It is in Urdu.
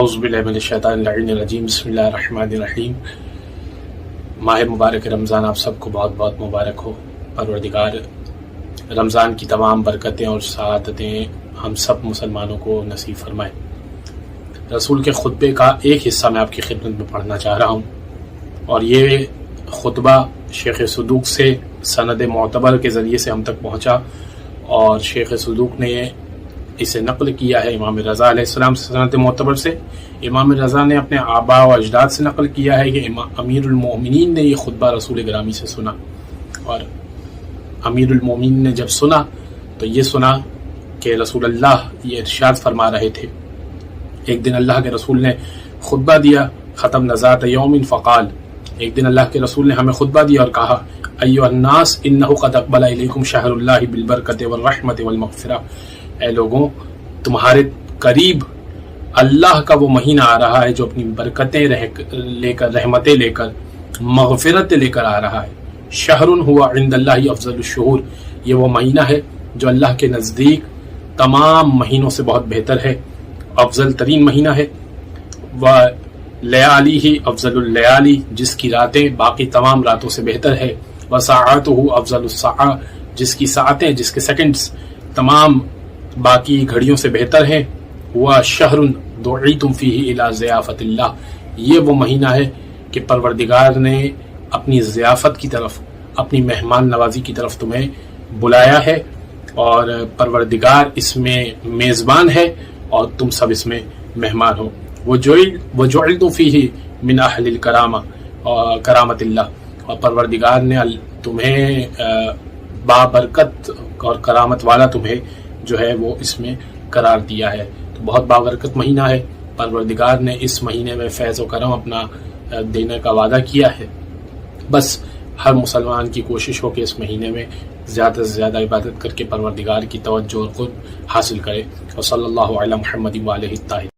اعوذ باللہ من الشیطان اللعین الرجیم بسم اللہ الرحمن الرحیم۔ ماہ مبارک رمضان آپ سب کو بہت بہت مبارک ہو۔ پروردگار رمضان کی تمام برکتیں اور سعادتیں ہم سب مسلمانوں کو نصیب فرمائے۔ رسول کے خطبے کا ایک حصہ میں آپ کی خدمت میں پڑھنا چاہ رہا ہوں، اور یہ خطبہ شیخ صدوق سے سند معتبر کے ذریعے سے ہم تک پہنچا، اور شیخ صدوق نے اسے نقل کیا ہے امام رضا علیہ السلام سے سند معتبر سے۔ امام رضا نے اپنے آباء و اجداد سے نقل کیا ہے کہ امیر المومنین نے یہ خطبہ رسول گرامی سے سنا، اور امیر المومنین نے جب سنا تو یہ سنا کہ رسول اللہ یہ ارشاد فرما رہے تھے۔ ایک دن اللہ کے رسول نے خطبہ دیا، ختم نذات یوم فقال، ایک دن اللہ کے رسول نے ہمیں خطبہ دیا اور کہا ایھا الناس انہ قد اقبل الیکم شہر اللہ بالبرکۃ والرحمۃ والمغفرہ، اے لوگوں تمہارے قریب اللہ کا وہ مہینہ آ رہا ہے جو اپنی برکتیں لے کر، رحمتیں لے کر، مغفرت لے کر آ رہا ہے۔ شہر ہوا عند اللہ افضل الشہور، یہ وہ مہینہ ہے جو اللہ کے نزدیک تمام مہینوں سے بہت بہتر ہے، افضل ترین مہینہ ہے۔ لیالی ہی افضل اللیالی، جس کی راتیں باقی تمام راتوں سے بہتر ہے۔ وساعتہ افضل الساعہ، جس کی ساعتیں، جس کے سیکنڈز تمام باقی گھڑیوں سے بہتر ہیں۔ ہوا شہر دعیتم فیہ الی ضیافت اللہ، یہ وہ مہینہ ہے کہ پروردگار نے اپنی ضیافت کی طرف، اپنی مہمان نوازی کی طرف تمہیں بلایا ہے، اور پروردگار اس میں میزبان ہے اور تم سب اس میں مہمان ہو۔ وجعلت فیہ من اہل الکرامہ، کرامت اللہ، اور پروردگار نے تمہیں بابرکت اور کرامت والا تمہیں جو ہے وہ اس میں قرار دیا ہے۔ تو بہت بابرکت مہینہ ہے، پروردگار نے اس مہینے میں فیض و کرم اپنا دینے کا وعدہ کیا ہے۔ بس ہر مسلمان کی کوشش ہو کہ اس مہینے میں زیادہ سے زیادہ عبادت کر کے پروردگار کی توجہ اور قرب حاصل کرے۔ اور صلی اللہ علی محمد وآلہ الطاہرین۔